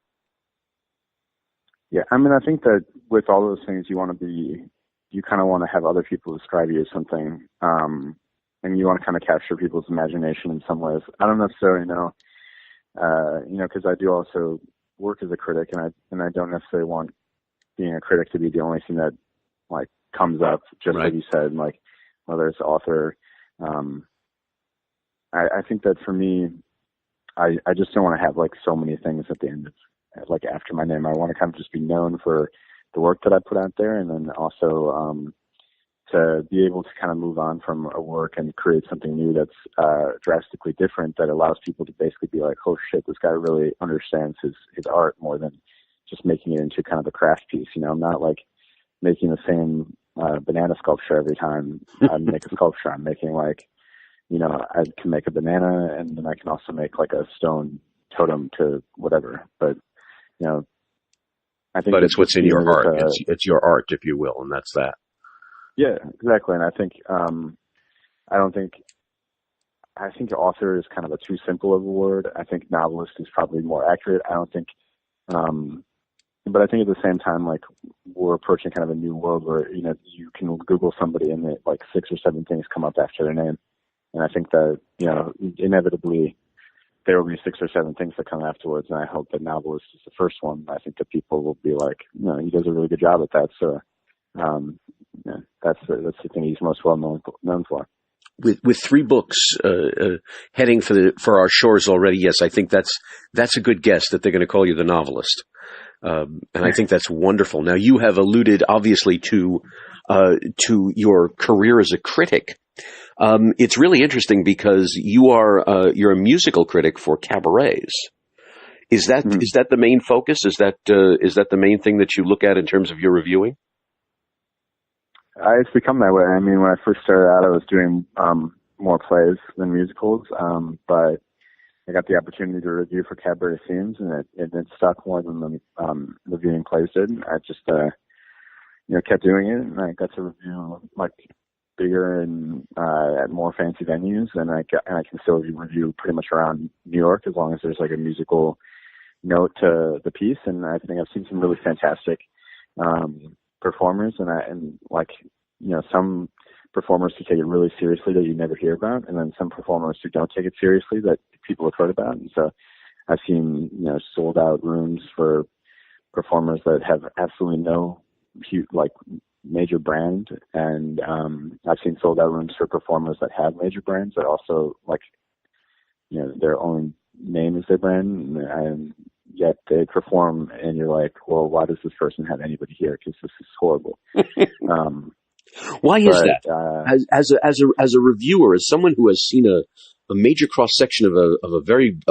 Yeah, I mean, I think that with all those things, you kind of want to have other people describe you as something, and you want to kind of capture people's imagination in some ways. I don't necessarily know, because I do also work as a critic, and I don't necessarily want being a critic to be the only thing that like comes up. Just right. like you said, like whether it's author. I think that for me, I just don't want to have like so many things at the end of like after my name. I want to kind of just be known for the work that I put out there, and then also to be able to kind of move on from a work and create something new that's drastically different, that allows people to basically be like, oh shit, this guy really understands his art more than just making it into kind of a craft piece. I'm not like making the same banana sculpture every time I make a sculpture. I'm making like, I can make a banana, and then I can also make like a stone totem to whatever. But I think. But it's what's in your heart. It's your art, if you will, and that's that. Yeah, exactly. And I think I think author is kind of a too simple of a word. I think novelist is probably more accurate. I don't think, but I think at the same time, like we're approaching kind of a new world where you can Google somebody and like 6 or 7 things come up after their name, and I think that inevitably there will be 6 or 7 things that come afterwards, and I hope that novelist is the first one. I think that people will be like, he does a really good job at that. So that's the thing he's most well known for. With 3 books heading for our shores already, yes, I think that's a good guess that they're going to call you the novelist, and I think that's wonderful. Now, you have alluded obviously to your career as a critic. It's really interesting because you're a musical critic for cabarets. Is that the main focus? Is that the main thing that you look at in terms of your reviewing? It's become that way. I mean, when I first started out, I was doing more plays than musicals, but I got the opportunity to review for cabaret scenes, and it stuck more than the reviewing plays did. I just kept doing it, and I got to review like bigger and at more fancy venues, and I can still review pretty much around New York as long as there's like a musical note to the piece. And I think I've seen some really fantastic performers, and some performers who take it really seriously that you never hear about, and then some performers who don't take it seriously that people have heard about. And so I've seen sold out rooms for performers that have absolutely no major brand, and I've seen sold out rooms for performers that have major brands that also their own name is their brand, and yet they perform, and you're like, well, why does this person have anybody here? Because this is horrible. Why is that? As a reviewer, as someone who has seen a major cross section of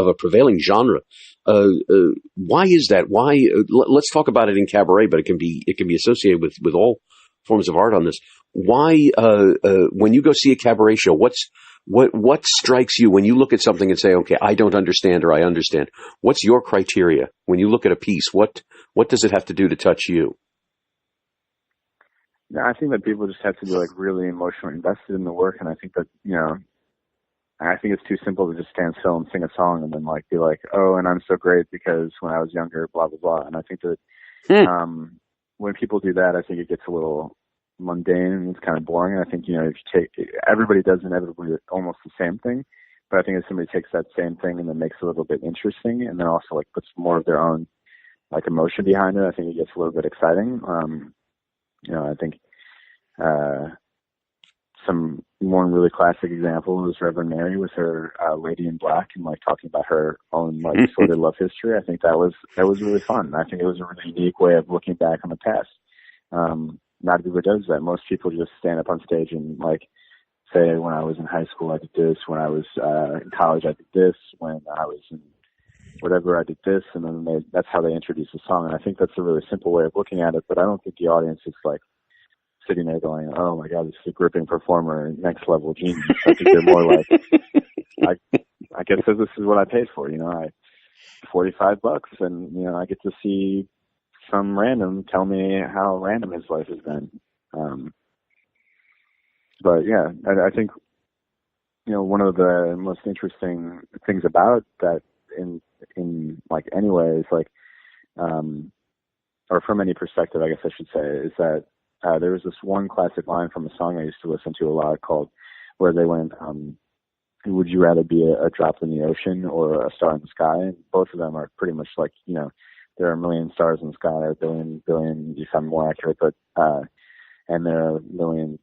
a prevailing genre, why is that? Why? Let's talk about it in cabaret, but it can be associated with all forms of art on this. Why, when you go see a cabaret show, what strikes you when you look at something and say, okay, I don't understand, or I understand? What's your criteria when you look at a piece? What does it have to do to touch you? Yeah, I think that people just have to be like really emotionally invested in the work, and I think that I think it's too simple to just stand still and sing a song and then like be like, oh, and I'm so great because when I was younger, blah blah blah. And I think that when people do that, I think it gets a little mundane and it's kind of boring. And I think if you take everybody does inevitably almost the same thing, but I think if somebody takes that same thing and then makes it a little bit interesting, and then also like puts more of their own like emotion behind it, I think it gets a little bit exciting. I think one really classic example is Reverend Mary with her Lady in Black, and like talking about her own like sordid love history. I think that was really fun. I think it was a really unique way of looking back on the past. Not everybody does that. Most people just stand up on stage and like say when I was in high school I did this, when I was in college I did this, when I was in whatever I did this, and then that's how they introduce the song. And I think that's a really simple way of looking at it, but I don't think the audience is like sitting there going, oh my God, this is a gripping performer, next level genius. I think they're more like, I guess this is what I paid for, $45, and, I get to see some random tell me how random his life has been. But yeah, I think, one of the most interesting things about that in like any way is like, or from any perspective, I guess I should say, is that there was this one classic line from a song I used to listen to a lot where they went, would you rather be a drop in the ocean or a star in the sky? And both of them are pretty much like, there are a million stars in the sky, or a billion, if I'm more accurate, but, and there are a billion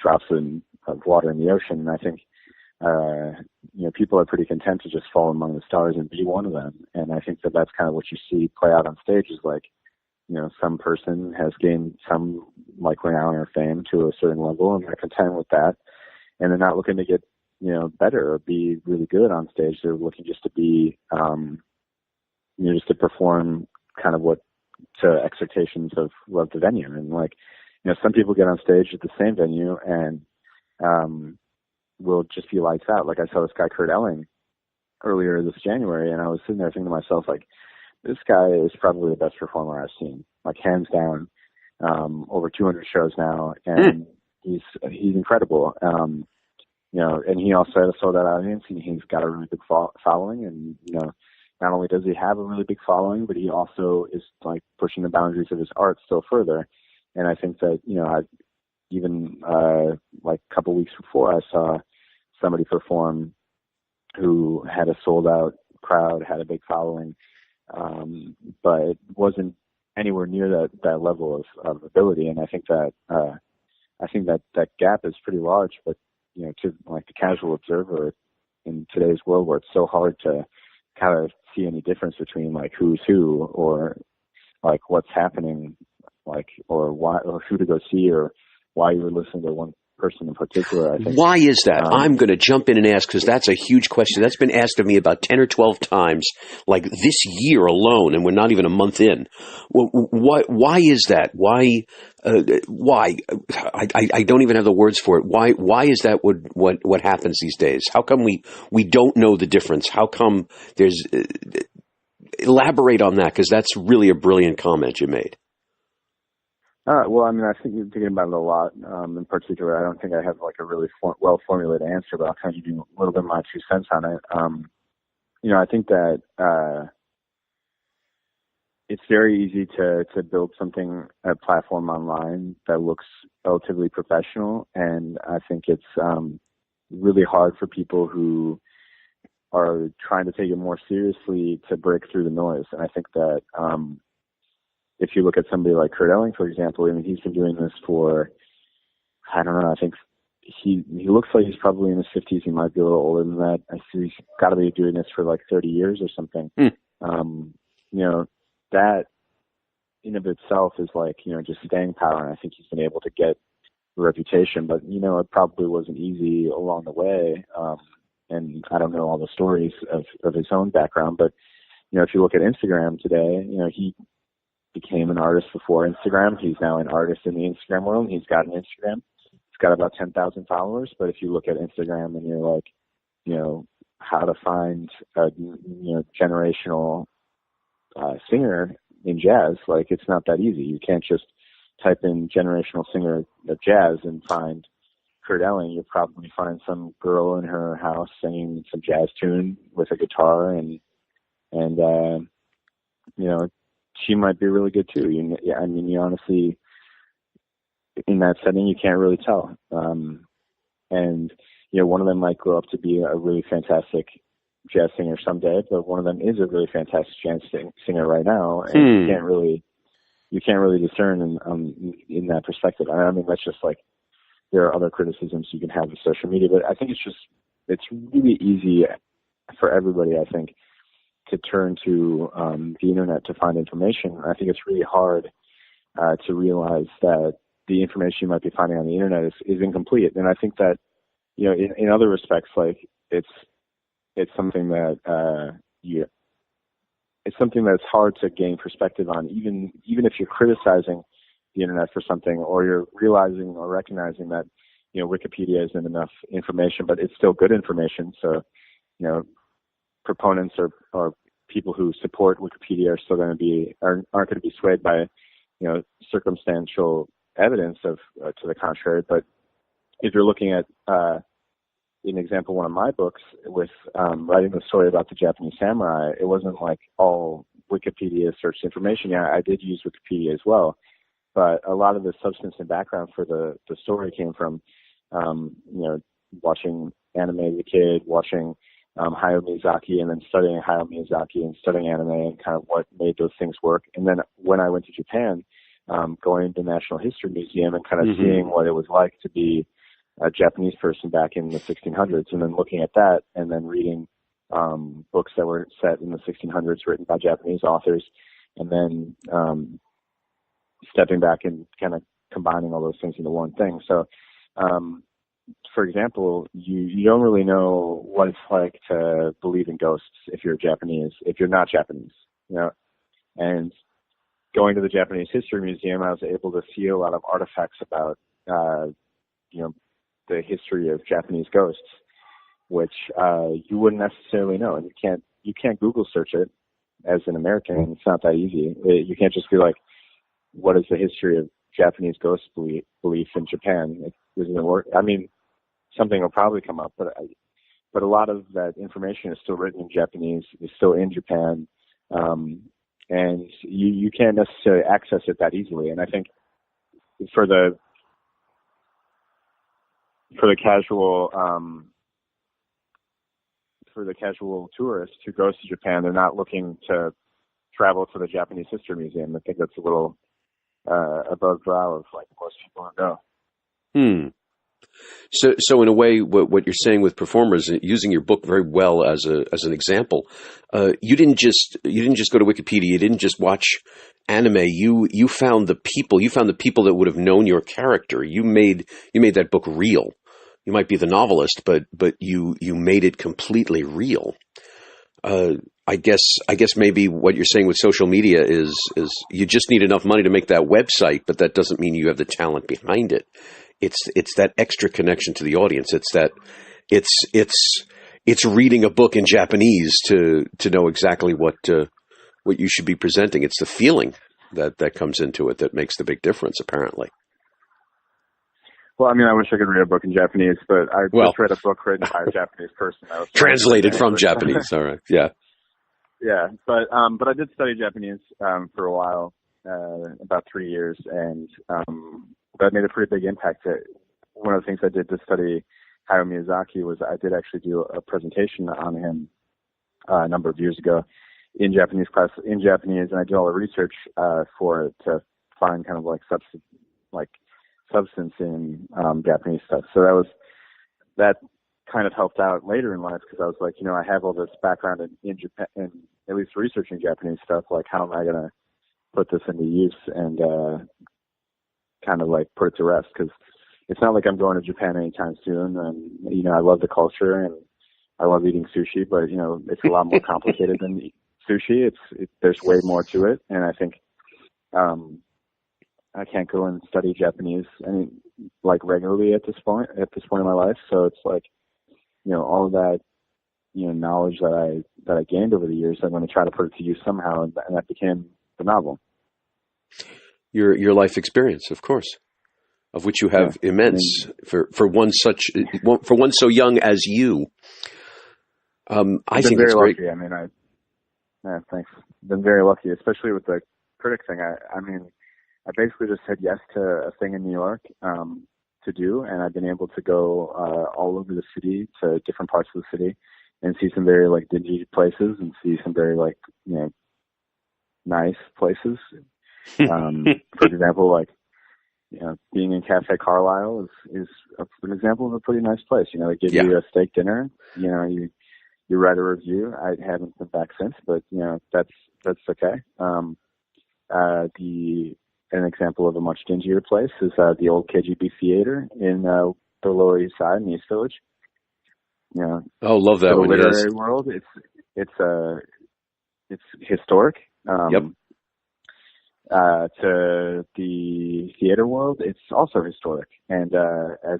drops of water in the ocean. And I think, people are pretty content to just fall among the stars and be one of them. And I think that's kind of what you see play out on stage is like, some person has gained some like renown or fame to a certain level, and they're content with that. And they're not looking to get, better or be really good on stage. They're looking just to be, just to perform kind of what to expectations of the venue. And like, some people get on stage at the same venue and, will just be lights out. Like I saw this guy, Kurt Elling, earlier this January, and I was sitting there thinking to myself, like, this guy is probably the best performer I've seen, like hands down, over 200 shows now. And he's incredible. And he also had a sold out audience, and he's got a really big following. And, not only does he have a really big following, but he also is like pushing the boundaries of his art still further. And I think that, like a couple weeks before, I saw somebody perform who had a sold out crowd, had a big following, but it wasn't anywhere near that level of ability. And I think that gap is pretty large, but, to like the casual observer in today's world where it's so hard to kind of see any difference between like who's who or like what's happening, like, or why, or who to go see, or why you were listening to one person in particular. I think. Why is that? I'm going to jump in and ask, because that's a huge question. That's been asked of me about 10 or 12 times, like this year alone, and we're not even a month in. Why is that? Why? I don't even have the words for it. Why is that what happens these days? How come we don't know the difference? How come there's elaborate on that, because that's really a brilliant comment you made. Well, I mean, I think you're thinking about it a lot. In particular, I don't think I have like a really well-formulated answer, but I'll kind of give you a little bit of my 2 cents on it. I think that it's very easy to build a platform online that looks relatively professional, and I think it's really hard for people who are trying to take it more seriously to break through the noise. And I think that if you look at somebody like Kurt Elling, for example, I mean, he's been doing this for, I don't know, I think he looks like he's probably in his 50s. He might be a little older than that. I see he's got to be doing this for like 30 years or something. That in of itself is like, just staying power. And I think he's been able to get a reputation, but, it probably wasn't easy along the way. And I don't know all the stories of his own background, but, if you look at Instagram today, he became an artist before Instagram. He's now an artist in the Instagram world. He's got an Instagram. He's got about 10,000 followers. But if you look at Instagram and you're like, how to find a, generational singer in jazz, like it's not that easy. You can't just type in generational singer of jazz and find Kurt Elling. You'll probably find some girl in her house singing some jazz tune with a guitar, and she might be really good too. You honestly, in that setting, you can't really tell. And one of them might grow up to be a really fantastic jazz singer someday, but one of them is a really fantastic jazz singer right now, and you can't really discern in that perspective. I mean, that's just like, there are other criticisms you can have of social media, but I think it's really easy for everybody, I think, to turn to the internet to find information. I think it's really hard to realize that the information you might be finding on the internet is incomplete. And I think that, you know, in other respects, like it's something that it's something that's hard to gain perspective on, even if you're criticizing the internet for something, or you're realizing or recognizing that, you know, Wikipedia isn't enough information, but it's still good information. So, you know, proponents or people who support Wikipedia are still going to be aren't going to be swayed by, you know, circumstantial evidence of to the contrary. But if you're looking at an example, one of my books with writing the story about the Japanese samurai, it wasn't like all Wikipedia searched information. Yeah, I did use Wikipedia as well, but a lot of the substance and background for the story came from, you know, watching anime as a kid, watching Hayao Miyazaki, and then studying Hayao Miyazaki and studying anime and kind of what made those things work. And then when I went to Japan, going to the National History Museum and kind of seeing what it was like to be a Japanese person back in the 1600s, and then looking at that and then reading books that were set in the 1600s written by Japanese authors, and then stepping back and kind of combining all those things into one thing. So, for example, you don't really know what it's like to believe in ghosts if you're Japanese, if you're not Japanese, you know. And going to the Japanese History Museum, I was able to see a lot of artifacts about, you know, the history of Japanese ghosts, which you wouldn't necessarily know, and you can't Google search it as an American. It's not that easy. You can't just be like, what is the history of Japanese ghost belief in Japan? It doesn't work. I mean, something will probably come up, but a lot of that information is still written in Japanese, is still in Japan, and you can't necessarily access it that easily. And I think for the casual tourist who goes to Japan, they're not looking to travel to the Japanese History Museum. I think that's a little above brow of like most people who go. So in a way, what you're saying with performers, using your book very well as an example, you didn't just go to Wikipedia, you didn't just watch anime. You found the people. You found the people that would have known your character. You made that book real. You might be the novelist, but you made it completely real. I guess maybe what you're saying with social media is you just need enough money to make that website, but that doesn't mean you have the talent behind it. It's that extra connection to the audience. It's reading a book in Japanese to know exactly what you should be presenting. It's the feeling that comes into it that makes the big difference, apparently. Well, I mean, I wish I could read a book in Japanese, but I just read a book written by a Japanese person. I was translated from Japanese. All right. Yeah. Yeah. But I did study Japanese, for a while, about 3 years. And, that made a pretty big impact. One of the things I did to study Hayao Miyazaki was I did actually do a presentation on him, a number of years ago in Japanese class, and I did all the research, for it to find kind of like substance in Japanese stuff. So that kind of helped out later in life, because I was like, you know, I have all this background in Japan, and at least researching Japanese stuff. Like, how am I going to put this into use and kind of like put it to rest? Because it's not like I'm going to Japan anytime soon. And, you know, I love the culture and I love eating sushi, but, you know, it's a lot more complicated than sushi. There's way more to it. And I think, I can't go and study Japanese like regularly at this point in my life. So it's like, you know, all of that, you know, knowledge that I gained over the years, I'm going to try to put it to use somehow. And that became the novel. Your life experience, of course, of which you have immense for one so young as you. I think it's great. Lucky. I mean, thanks. Been very lucky, especially with the critic thing. I basically just said yes to a thing in New York to do, and I've been able to go all over the city, to different parts of the city, and see some very like dingy places and see some very like, you know, nice places. For example, like, you know, being in Cafe Carlisle is an example of a pretty nice place. You know, they give you a steak dinner. You know, you write a review. I haven't been back since, but you know, that's okay. The an example of a much dingier place is the old KGB Theater in the Lower East Side in East Village. You know, oh, love that the one. literary Yes. world, it's historic. Yep. To the theater world, it's also historic. And as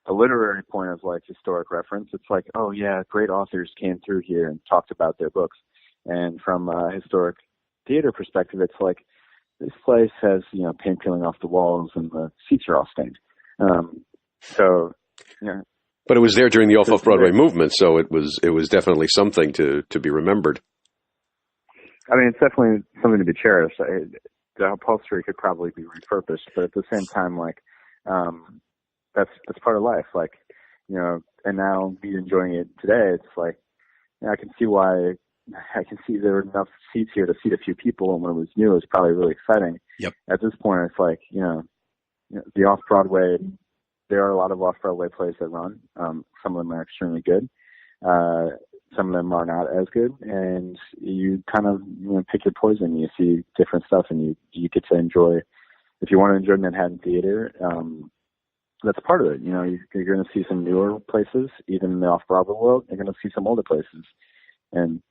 a literary point of like historic reference, it's like, oh yeah, great authors came through here and talked about their books. And from a historic theater perspective, it's like this place has, you know, paint peeling off the walls and the seats are all stained. So, yeah. But it was there during the off-Broadway movement, so it was definitely something to be remembered. I mean, it's definitely something to be cherished. The upholstery could probably be refurbished, but at the same time, like, that's part of life. Like, you know, and now me enjoying it today, it's like, you know, I can see there were enough seats here to seat a few people, and when it was new, it was probably really exciting. Yep. At this point, it's like, you know the off-Broadway, there are a lot of off-Broadway plays that run. Some of them are extremely good. Some of them are not as good, and you kind of pick your poison. You see different stuff, and you get to enjoy. If you want to enjoy Manhattan theater, that's part of it. You know, you're going to see some newer places, even in the off-Broadway world. You're going to see some older places, and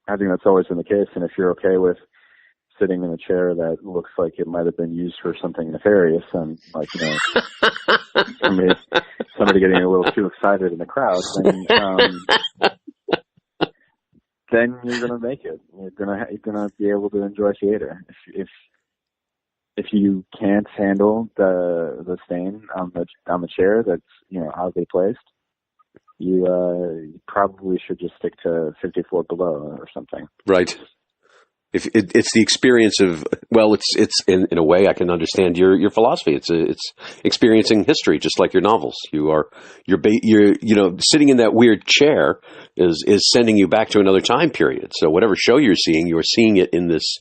I think that's always been the case. And if you're okay with sitting in a chair that looks like it might have been used for something nefarious, and like somebody getting a little too excited in the crowd, then you're gonna make it. You're gonna be able to enjoy theater. If you can't handle the stain on the chair that's oddly placed, you probably should just stick to 54 below or something. Right. If it's the experience of, well, it's in a way I can understand your philosophy. It's experiencing history, just like your novels. You're sitting in that weird chair is sending you back to another time period. So whatever show you're seeing it in this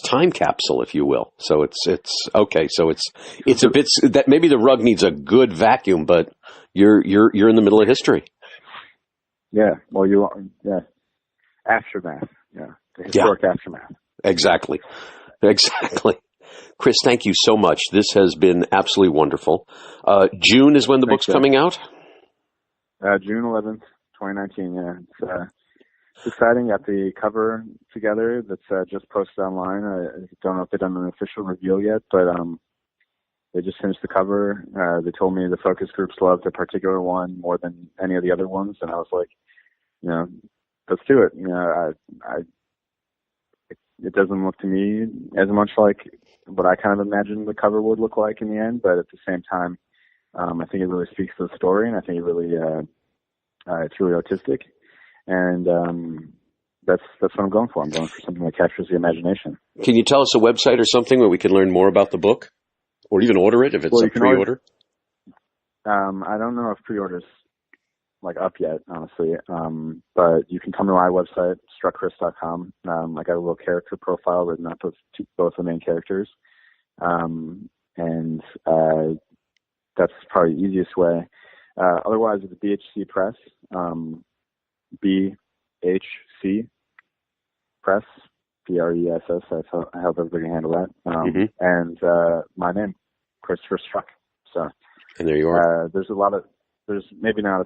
time capsule, if you will. So it's okay. So it's a bit that maybe the rug needs a good vacuum, but you're in the middle of history. Yeah. Well, you are. Yeah. Aftermath. Yeah. The historic aftermath. Exactly. Chris, thank you so much. This has been absolutely wonderful. June is when the book's coming out? June 11th, 2019, yeah. It's exciting. Got the cover together that's just posted online. I don't know if they've done an official reveal yet, but they just finished the cover. They told me the focus groups loved a particular one more than any of the other ones, and I was like, let's do it. It doesn't look to me as much like what I kind of imagined the cover would look like in the end, but at the same time, I think it really speaks to the story, and I think it really it's really artistic, and that's what I'm going for. I'm going for something that captures the imagination. Can you tell us a website or something where we can learn more about the book, or even order it if it's a pre-order? I don't know if pre-orders up yet, honestly. But you can come to my website, struckchris.com. I got a little character profile written up of both the main characters. And that's probably the easiest way. Otherwise, it's BHC Press, BHC Press, PRESS. That's how everybody can handle that. And my name, Christopher Struck. So, and there you are. There's maybe not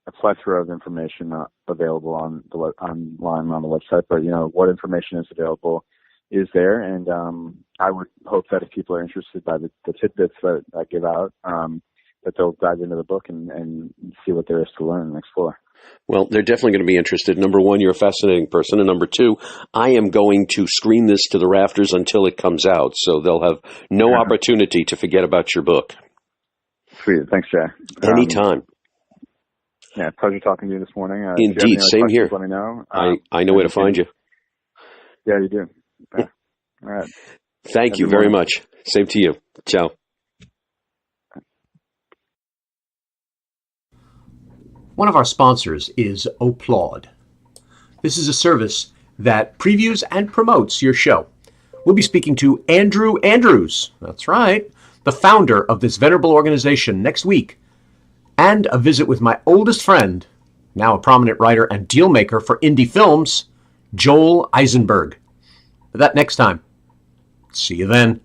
a plethora of information available online on the website, but what information is available is there, and I would hope that if people are interested by the tidbits that I give out, that they'll dive into the book and see what there is to learn and explore. Well, they're definitely going to be interested. Number one, you're a fascinating person, and number two, I am going to scream this to the rafters until it comes out, so they'll have no opportunity to forget about your book. Sweet, thanks, Jay. Anytime. Yeah, pleasure talking to you this morning. Indeed, same here. Let me know. I know where to find you. Yeah, you do. Yeah. All right. Thank you very much. Same to you. Ciao. One of our sponsors is Applaud. This is a service that previews and promotes your show. We'll be speaking to Andrew Andrews. That's right. The founder of this venerable organization next week. And a visit with my oldest friend, now a prominent writer and deal maker for indie films, Joel Eisenberg. That next time. See you then.